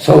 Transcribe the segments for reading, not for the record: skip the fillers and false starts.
100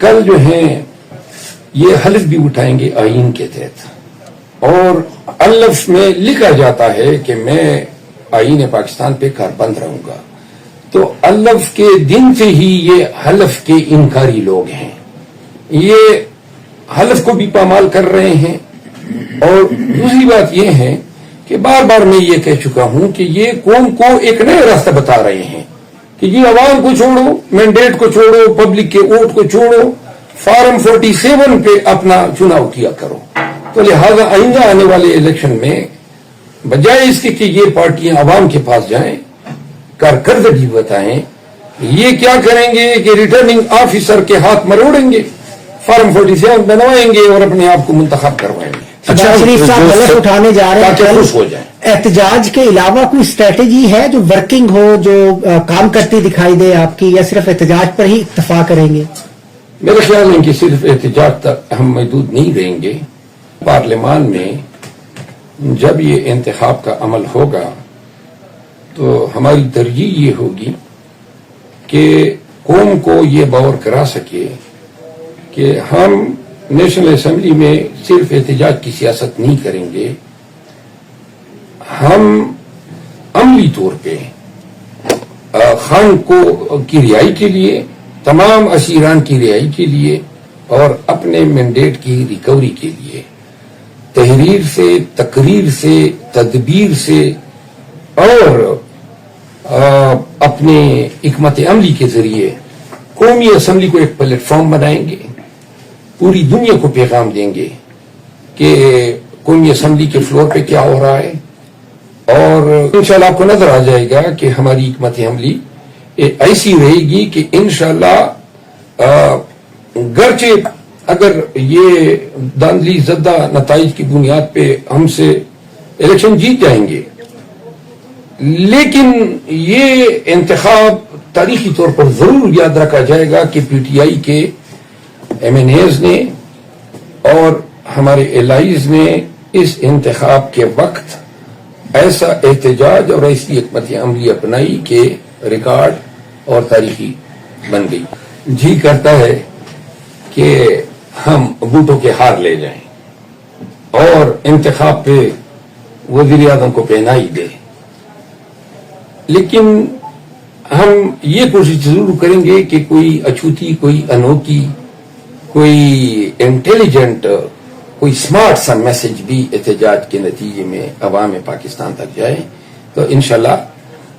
کل جو ہیں یہ حلف بھی اٹھائیں گے آئین کے تحت، اور الف میں لکھا جاتا ہے کہ میں آئین پاکستان پہ کاربند رہوں گا، تو الف کے دن سے ہی یہ حلف کے انکاری لوگ ہیں، یہ حلف کو بھی پامال کر رہے ہیں۔ اور دوسری بات یہ ہے کہ بار بار میں یہ کہہ چکا ہوں کہ یہ قوم کو ایک نیا راستہ بتا رہے ہیں کہ جی عوام کو چھوڑو، مینڈیٹ کو چھوڑو، پبلک کے ووٹ کو چھوڑو، فارم 47 پہ اپنا چناؤ کیا کرو۔ تو لہذا آئندہ آنے والے الیکشن میں بجائے اس کے کہ یہ پارٹیاں عوام کے پاس جائیں، کارکردگی بتائیں، یہ کیا کریں گے کہ ریٹرننگ آفیسر کے ہاتھ مروڑیں گے، فارم 47 بنوائیں گے اور اپنے آپ کو منتخب کروائیں گے۔ شہباز شریف صاحب حلف اٹھانے جا رہے ہیں، تاکہ خوش ہو جائیں۔ احتجاج کے علاوہ کوئی اسٹریٹجی ہے جو ورکنگ ہو، جو کام کرتی دکھائی دے آپ کی، یا صرف احتجاج پر ہی اکتفا کریں گے؟ میرا خیال ہے کہ صرف احتجاج تک ہم محدود نہیں رہیں گے۔ پارلیمان میں جب یہ انتخاب کا عمل ہوگا تو ہماری ترجیح یہ ہوگی کہ قوم کو یہ باور کرا سکے کہ ہم نیشنل اسمبلی میں صرف احتجاج کی سیاست نہیں کریں گے، ہم عملی طور پہ خان کی رہائی کے لیے، تمام اسیران کی رہائی کے لیے اور اپنے مینڈیٹ کی ریکوری کے لیے تحریر سے، تقریر سے، تدبیر سے اور اپنے حکمت عملی کے ذریعے قومی اسمبلی کو ایک پلیٹ فارم بنائیں گے، پوری دنیا کو پیغام دیں گے کہ قومی اسمبلی کے فلور پہ کیا ہو رہا ہے، اور انشاءاللہ آپ کو نظر آ جائے گا کہ ہماری حکمت عملی ایسی رہے گی کہ انشاءاللہ گرچہ اگر یہ داندلی زدہ نتائج کی بنیاد پہ ہم سے الیکشن جیت جائیں گے، لیکن یہ انتخاب تاریخی طور پر ضرور یاد رکھا جائے گا کہ پی ٹی آئی کے ایم این ایز نے اور ہمارے الائیز نے اس انتخاب کے وقت ایسا احتجاج اور ایسی حکمت عملی اپنائی کہ ریکارڈ اور تاریخی بن گئی۔ جی کرتا ہے کہ ہم بوٹوں کے ہار لے جائیں اور انتخاب پہ وزیر اعظم کو پہنائی دے، لیکن ہم یہ کوشش ضرور کریں گے کہ کوئی اچھوتی، کوئی انوکھی، کوئی انٹیلیجنٹ، کوئی سمارٹ سا میسج بھی احتجاج کے نتیجے میں عوام پاکستان تک جائے۔ تو انشاءاللہ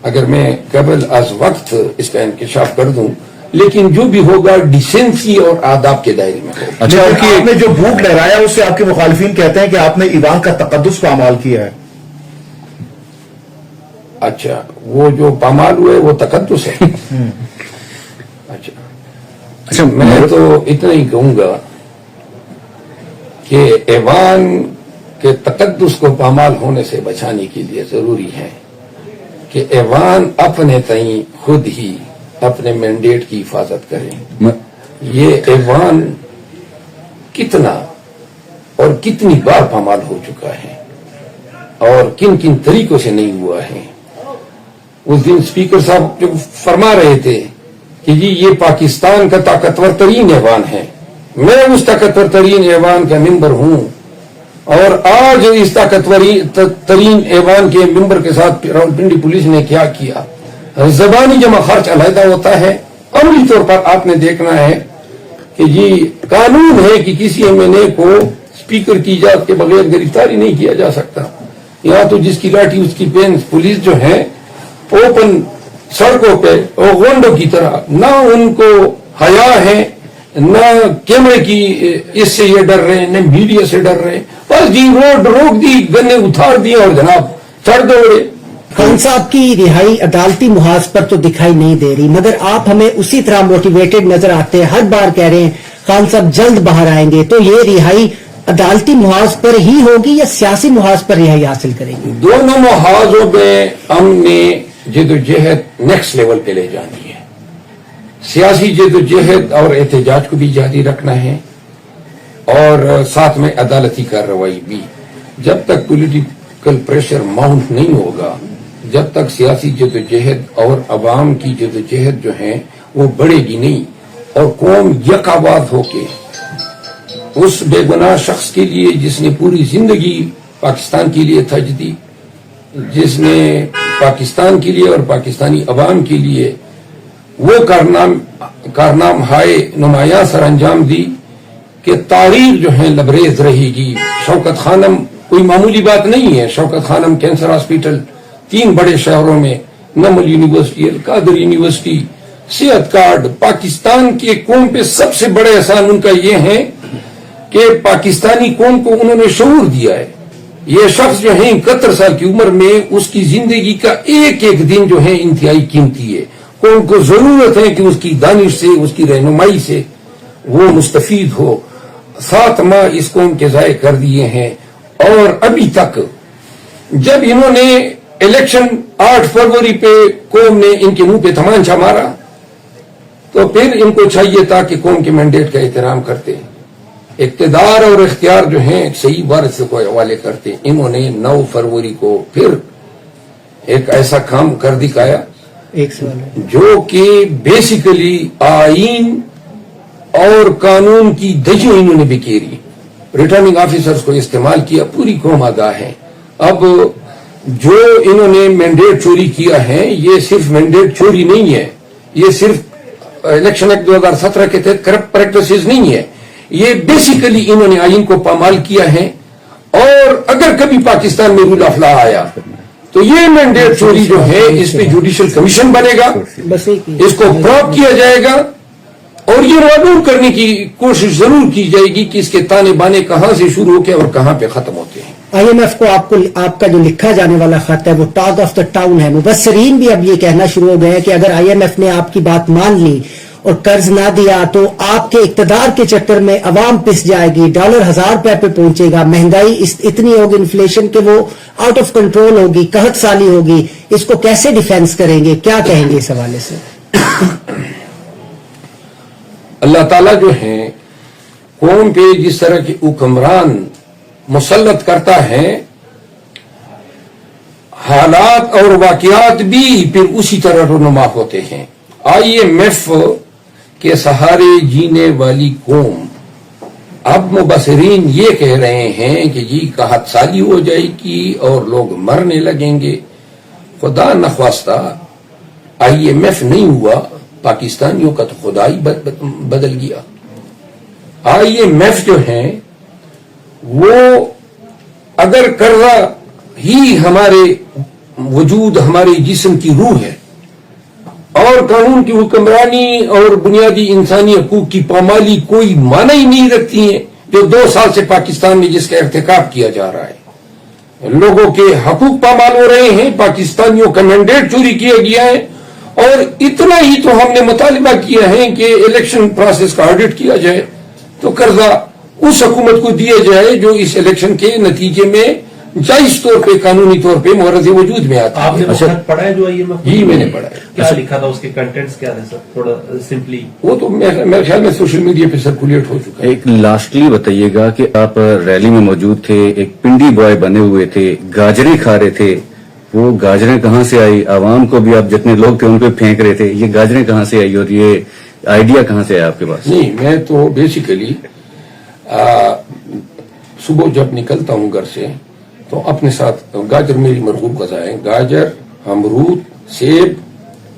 اگر میں قبل از وقت اس کا انکشاف کر دوں، لیکن جو بھی ہوگا ڈیسنسی اور آداب کے دائرے میں ہوگا۔ اچھا، آپ نے جو بھوک لہرایا اس سے آپ کے مخالفین کہتے ہیں کہ آپ نے ایوان کا تقدس پامال کیا ہے۔ اچھا، وہ جو پامال ہوئے وہ تقدس ہے۔ اچھا، میں تو اتنا ہی کہوں گا کہ ایوان کے تقدس کو پامال ہونے سے بچانے کے لیے ضروری ہے کہ ایوان اپنے تئیں خود ہی اپنے مینڈیٹ کی حفاظت کریں۔ یہ ایوان کتنا اور کتنی بار پامال ہو چکا ہے اور کن کن طریقوں سے نہیں ہوا ہے۔ اس دن اسپیکر صاحب جو فرما رہے تھے کہ جی یہ پاکستان کا طاقتور ترین ایوان ہے، میں اس طاقتور ترین ایوان کا ممبر ہوں، اور آج اس طاقتور ترین ایوان کے ممبر کے ساتھ راولپنڈی پولیس نے کیا کیا۔ زبانی جمع خرچ علیحدہ ہوتا ہے، عملی طور پر آپ نے دیکھنا ہے کہ جی قانون ہے کہ کسی ایم این اے کو اسپیکر کی اجازت کے بغیر گرفتاری نہیں کیا جا سکتا۔ یہاں تو جس کی لاٹھی اس کی پین، پولیس جو ہے اوپن سڑکوں پہ اور غونڈوں کی طرح، نہ ان کو حیا ہے، نہ کیمرے کی اس سے یہ ڈر رہے ہیں، نہ میڈیا سے ڈر رہے ہیں، بس جی روڈ روک دی، گنے اتار دیے اور جناب چڑھ دوڑے۔ خان صاحب کی رہائی عدالتی محاذ پر تو دکھائی نہیں دے رہی، مگر آپ ہمیں اسی طرح موٹیویٹڈ نظر آتے ہیں، ہر بار کہہ رہے ہیں خان صاحب جلد باہر آئیں گے، تو یہ رہائی عدالتی محاذ پر ہی ہوگی یا سیاسی محاذ پر رہائی حاصل کریں گے؟ دونوں محاذوں میں ہم نے جدوجہد نیکسٹ لیول پہ لے جانی ہے۔ سیاسی جدوجہد اور احتجاج کو بھی جاری رکھنا ہے، اور ساتھ میں عدالتی کارروائی بھی۔ جب تک پولیٹیکل پریشر ماؤنٹ نہیں ہوگا، جب تک سیاسی جدوجہد اور عوام کی جدوجہد جو ہیں وہ بڑھے گی نہیں، اور قوم یک آباد ہو کے اس بے گناہ شخص کے لیے جس نے پوری زندگی پاکستان کے لیے تھج دی، جس نے پاکستان کے لیے اور پاکستانی عوام کے لیے وہ کارنام ہائے نمایاں سر انجام دی کہ تاریخ جو ہے لبریز رہے گی۔ شوکت خانم کوئی معمولی بات نہیں ہے۔ شوکت خانم کینسر ہاسپٹل 3 بڑے شہروں میں، نمل یونیورسٹی، القادر یونیورسٹی، صحت کارڈ، پاکستان کی قوم پہ سب سے بڑے احسان ان کا یہ ہے کہ پاکستانی قوم کو انہوں نے شعور دیا ہے۔ یہ شخص جو ہے 71 سال کی عمر میں اس کی زندگی کا ایک ایک دن جو ہے انتہائی قیمتی ہے۔ قوم کو ضرورت ہے کہ اس کی دانش سے، اس کی رہنمائی سے وہ مستفید ہو۔ 7 ماہ اس قوم کے ضائع کر دیے ہیں، اور ابھی تک جب انہوں نے الیکشن 8 فروری پہ قوم نے ان کے منہ پہ تمانچہ مارا تو پھر ان کو چاہیے تھا کہ قوم کے مینڈیٹ کا احترام کرتے، اقتدار اور اختیار جو ہیں صحیح وارث کو حوالے کرتے۔ انہوں نے 9 فروری کو پھر ایک ایسا کام کر دکھایا ایک سوال ہے جو کہ بیسیکلی آئین اور قانون کی دجیاں انہوں نے بکھیری، ریٹرننگ آفیسرز کو استعمال کیا، پوری قوم آگاہ ہے۔ اب جو انہوں نے مینڈیٹ چوری کیا ہے، یہ صرف مینڈیٹ چوری نہیں ہے، یہ صرف الیکشن ایکٹ 2017 کے تحت کرپٹ پریکٹسز نہیں ہے، یہ بیسیکلی انہوں نے آئین کو پامال کیا ہے۔ اور اگر کبھی پاکستان میں رول آف لا آیا تو یہ مینڈیٹ چوری جو ہے اس پہ جوڈیشل کمیشن بنے گا، بس ایک ہی اس کو پراپ کیا جائے گا، اور یہ معلوم کرنے کی کوشش ضرور کی جائے گی کہ اس کے تانے بانے کہاں سے شروع ہو کے اور کہاں پہ ختم ہوتے ہیں۔ IMF کو آپ کا جو لکھا جانے والا خط ہے وہ ٹاک آف دا ٹاؤن ہے۔ مبصرین بھی اب یہ کہنا شروع ہو گئے ہیں کہ اگر IMF نے آپ کی بات مان لی اور قرض نہ دیا تو آپ کے اقتدار کے چکر میں عوام پس جائے گی، ڈالر 1000 روپے پہ پہنچے گا، مہنگائی اتنی ہوگی، انفلیشن کہ وہ آؤٹ آف کنٹرول ہوگی، قحط سالی ہوگی۔ اس کو کیسے ڈیفینس کریں گے، کیا کہیں گے اس حوالے سے؟ اللہ تعالیٰ جو ہے قوم پہ جس طرح کے حکمران مسلط کرتا ہے، حالات اور واقعات بھی پھر اسی طرح رونما ہوتے ہیں۔ IMF کے سہارے جینے والی قوم اب مبصرین یہ کہہ رہے ہیں کہ جی قحط سالی ہو جائے گی اور لوگ مرنے لگیں گے۔ خدا نخواستہ IMF نہیں ہوا، پاکستانیوں کا تو خدا ہی بدل گیا۔ IMF جو ہیں وہ اگر قرضہ ہی ہمارے وجود، ہمارے جسم کی روح ہے، اور قانون کی حکمرانی اور بنیادی انسانی حقوق کی پامالی کوئی معنی ہی نہیں رکھتی ہیں، جو 2 سال سے پاکستان میں جس کا ارتکاب کیا جا رہا ہے، لوگوں کے حقوق پامال ہو رہے ہیں، پاکستانیوں کا مینڈیٹ چوری کیا گیا ہے، اور اتنا ہی تو ہم نے مطالبہ کیا ہے کہ الیکشن پروسیس کا آڈٹ کیا جائے تو قرضہ اس حکومت کو دیا جائے جو اس الیکشن کے نتیجے میں جائز طور پہ، قانونی طور پہ مورد وجود میں آتا ہے۔ آپ نے وہ خط پڑھا ہے جو IMF؟ جی میں نے پڑھا ہے۔ کیا لکھا تھا، اس کے کنٹینٹس کیا تھے سر؟ تھوڑا سمپلی وہ تو میرے خیال میں سوشل میڈیا پہ سرکولیٹ ہو چکا ہے۔ ایک لاسٹلی بتائیے گا کہ آپ ریلی میں موجود تھے، ایک پنڈی بوائے بنے ہوئے تھے، گاجریں کھا رہے تھے، وہ گاجریں کہاں سے آئی؟ عوام کو بھی آپ جتنے لوگ تھے ان پہ پھینک رہے تھے، یہ گاجریں کہاں سے آئی اور یہ آئیڈیا کہاں سے آیا آپ کے پاس؟ نہیں، میں تو بیسیکلی صبح جب نکلتا ہوں گھر سے تو اپنے ساتھ گاجر میری مرغوب غذا ہے، گاجر، امرود، سیب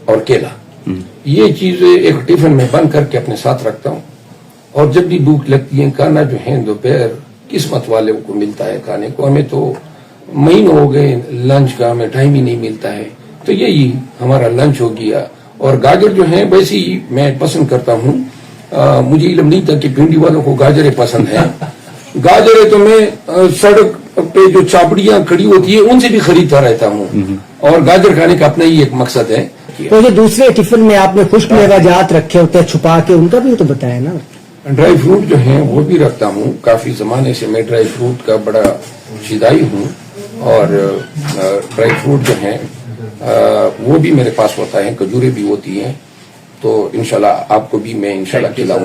اور کیلا، یہ چیزیں ایک ٹفن میں بند کر کے اپنے ساتھ رکھتا ہوں، اور جب بھی بھوک لگتی ہے کھانا جو ہے دوپہر قسمت والوں کو ملتا ہے کھانے کو، ہمیں تو مہینوں ہو گئے لنچ کا ہمیں ٹائم ہی نہیں ملتا ہے، تو یہی ہمارا لنچ ہو گیا۔ اور گاجر جو ہے ویسے ہی میں پسند کرتا ہوں، مجھے علم نہیں تھا کہ پنڈی والوں کو گاجریں پسند ہیں۔ گاجریں تو میں سڑک پہ جو چاپڑیاں کھڑی ہوتی ہیں ان سے بھی خریدتا رہتا ہوں، اور گاجر کھانے کا اپنا ہی ایک مقصد ہے۔ تو جو دوسرے ٹفن میں آپ نے خشک میوہ جات رکھے ہوتے ہیں چھپا کے، ان کا بھی تو بتایا نا۔ ڈرائی فروٹ جو ہیں وہ بھی رکھتا ہوں، کافی زمانے سے میں ڈرائی فروٹ کا بڑا شیدائی ہوں، اور ڈرائی فروٹ جو ہیں وہ بھی میرے پاس ہوتا ہے، کھجوریں بھی ہوتی ہیں، تو انشاءاللہ آپ کو بھی میں انشاءاللہ کھلاؤں گا۔